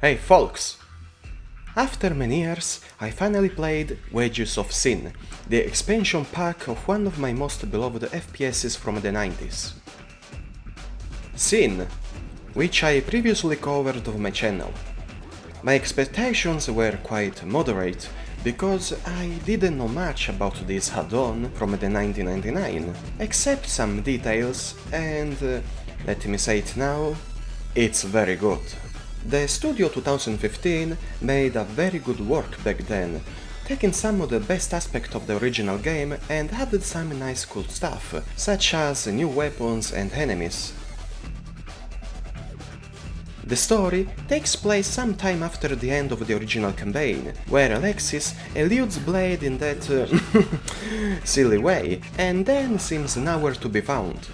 Hey folks! After many years, I finally played Wages of SiN, the expansion pack of one of my most beloved FPSs from the 90s. SiN, which I previously covered on my channel. My expectations were quite moderate, because I didn't know much about this add-on from the 1999, except some details, and let me say it now, it's very good. The Studio 2015 made a very good work back then, taking some of the best aspects of the original game and added some nice cool stuff, such as new weapons and enemies. The story takes place some time after the end of the original campaign, where Alexis eludes Blade in that silly way, and then seems nowhere to be found.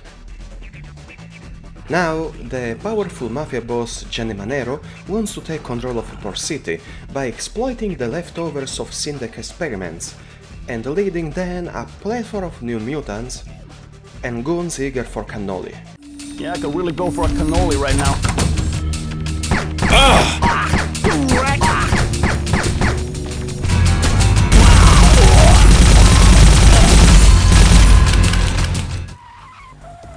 Now, the powerful mafia boss Gianni Manero wants to take control of Freeport City by exploiting the leftovers of SiN experiments, and leading then a plethora of new mutants and goons eager for cannoli. Yeah, I could really go for a cannoli right now.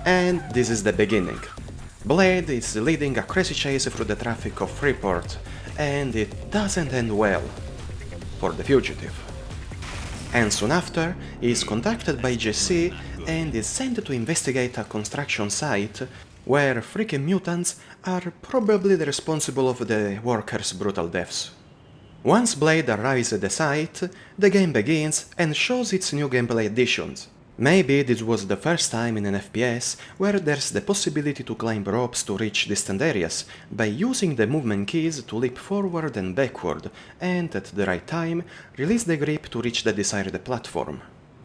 And this is the beginning. Blade is leading a crazy chase through the traffic of Freeport, and it doesn't end well for the fugitive. And soon after, he is contacted by Jesse and is sent to investigate a construction site where freaking mutants are probably the responsible of the workers' brutal deaths. Once Blade arrives at the site, the game begins and shows its new gameplay additions. Maybe this was the first time in an FPS where there's the possibility to climb ropes to reach distant areas by using the movement keys to leap forward and backward, and at the right time, release the grip to reach the desired platform.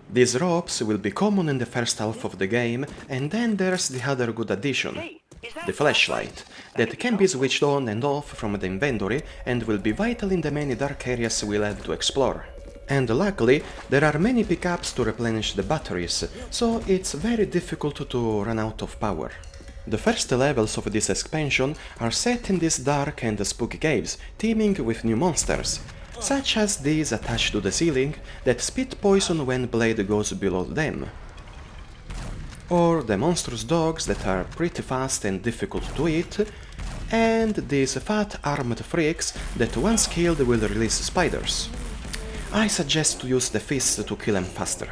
These ropes will be common in the first half of the game, and then there's the other good addition, the flashlight, that can be switched on and off from the inventory and will be vital in the many dark areas we'll have to explore. And luckily, there are many pickups to replenish the batteries, so it's very difficult to run out of power. The first levels of this expansion are set in these dark and spooky caves, teeming with new monsters, such as these attached to the ceiling that spit poison when Blade goes below them. Or the monstrous dogs that are pretty fast and difficult to eat, and these fat armed freaks that once killed will release spiders. I suggest to use the fists to kill them faster.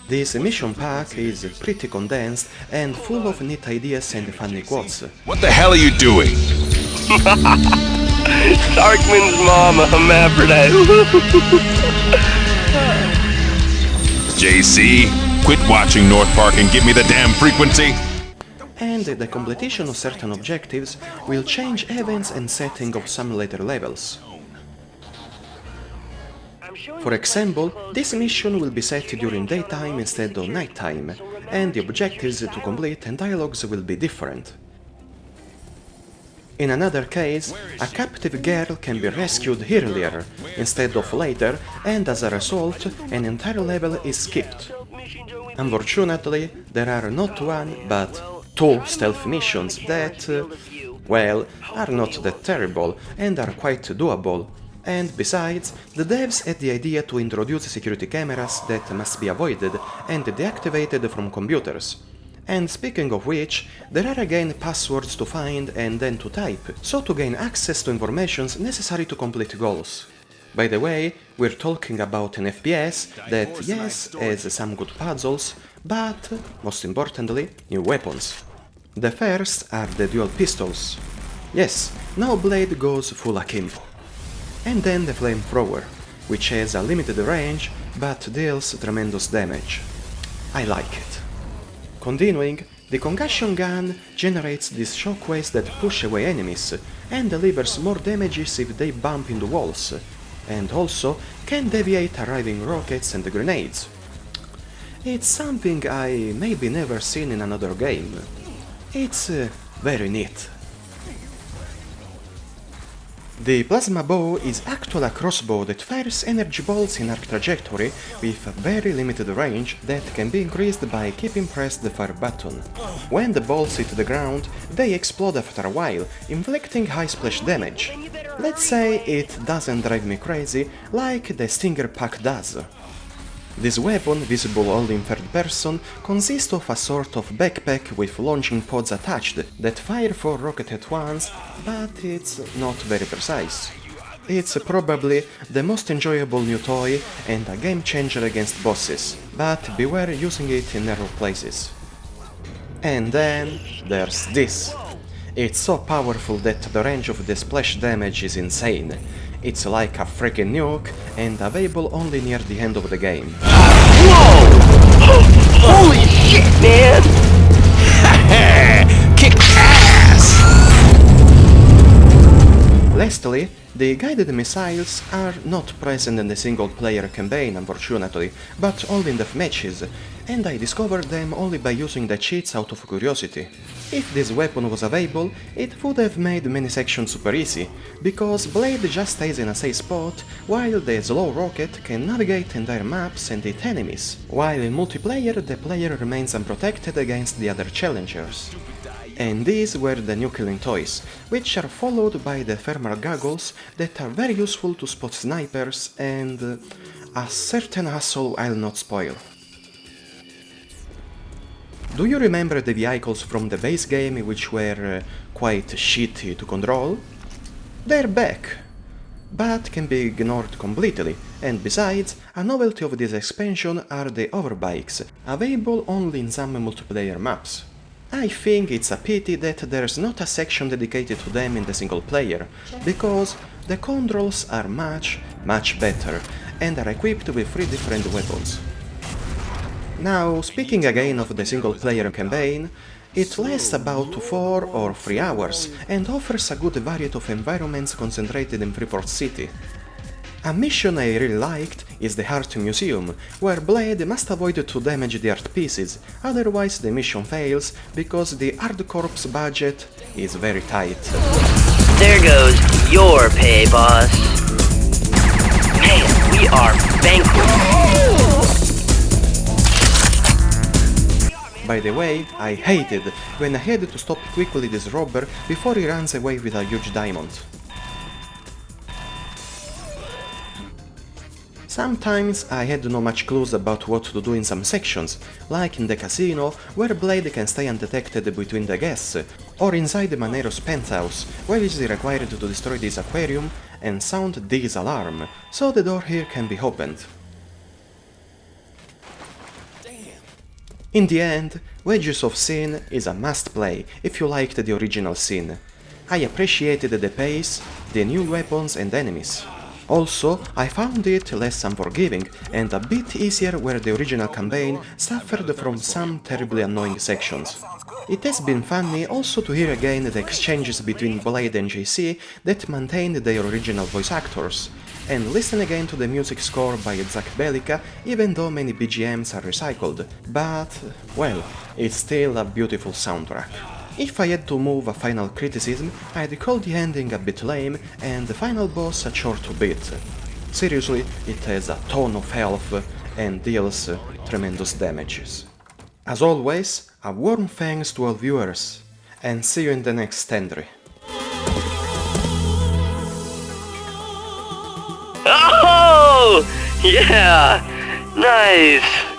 This mission pack is pretty condensed and full of neat ideas and funny quotes. What the hell are you doing? Darkman's mom, a hermaphrodite. JC, quit watching North Park and give me the damn frequency. And the completion of certain objectives will change events and setting of some later levels. For example, this mission will be set during daytime instead of nighttime, and the objectives to complete and dialogues will be different. In another case, a captive girl can be rescued earlier, instead of later, and as a result, an entire level is skipped. Unfortunately, there are not one, but two stealth missions that, well, are not that terrible and are quite doable. And besides, the devs had the idea to introduce security cameras that must be avoided and deactivated from computers. And speaking of which, there are again passwords to find and then to type, so to gain access to informations necessary to complete goals. By the way, we're talking about an FPS that, yes, has some good puzzles, but, most importantly, new weapons. The first are the dual pistols. Yes, now Blade goes full akimbo. And then the flamethrower, which has a limited range, but deals tremendous damage. I like it. Continuing, the concussion gun generates these shockwaves that push away enemies, and delivers more damages if they bump into walls, and also can deviate arriving rockets and grenades. It's something I maybe never seen in another game. It's very neat. The plasma bow is actually a crossbow that fires energy bolts in arc trajectory with a very limited range that can be increased by keeping pressed the fire button. When the bolts hit the ground, they explode after a while, inflicting high splash damage. Let's say it doesn't drive me crazy like the Stinger pack does. This weapon, visible only in third person, consists of a sort of backpack with launching pods attached that fire 4 rockets at once, but it's not very precise. It's probably the most enjoyable new toy and a game changer against bosses, but beware using it in narrow places. And then there's this. It's so powerful that the range of the splash damage is insane. It's like a freaking nuke and available only near the end of the game. Whoa! Holy shit, man! Kick ass! Lastly, the guided missiles are not present in the single-player campaign, unfortunately, but only in deathmatches, and I discovered them only by using the cheats out of curiosity. If this weapon was available, it would have made many sections super easy, because Blade just stays in a safe spot, while the slow rocket can navigate entire maps and hit enemies, while in multiplayer the player remains unprotected against the other challengers. And these were the new killing toys, which are followed by the thermal goggles that are very useful to spot snipers and a certain asshole I'll not spoil. Do you remember the vehicles from the base game which were quite shitty to control? They're back, but can be ignored completely, and besides, a novelty of this expansion are the overbikes, available only in some multiplayer maps. I think it's a pity that there's not a section dedicated to them in the single player, because the controls are much better and are equipped with 3 different weapons. Now, speaking again of the single player campaign, it lasts about 4 or 3 hours and offers a good variety of environments concentrated in Freeport City. A mission I really liked is the Art Museum, where Blade must avoid to damage the art pieces, otherwise the mission fails because the Art Corps budget is very tight. There goes your pay, boss. Man, we are bankrupt. By the way, I hated when I had to stop quickly this robber before he runs away with a huge diamond. Sometimes I had no much clues about what to do in some sections, like in the casino, where Blade can stay undetected between the guests, or inside Manero's penthouse, where it is required to destroy this aquarium and sound this alarm, so the door here can be opened. In the end, Wages of SiN is a must-play if you liked the original SiN. I appreciated the pace, the new weapons and enemies. Also, I found it less unforgiving and a bit easier where the original campaign suffered from some terribly annoying sections. It has been funny also to hear again the exchanges between Blade and JC that maintained their original voice actors, and listen again to the music score by Zach Bellica even though many BGMs are recycled, but, well, it's still a beautiful soundtrack. If I had to move a final criticism, I'd call the ending a bit lame and the final boss a short bit. Seriously, it has a ton of health and deals tremendous damages. As always, a warm thanks to all viewers, and see you in the next entry. Oh! Yeah! Nice!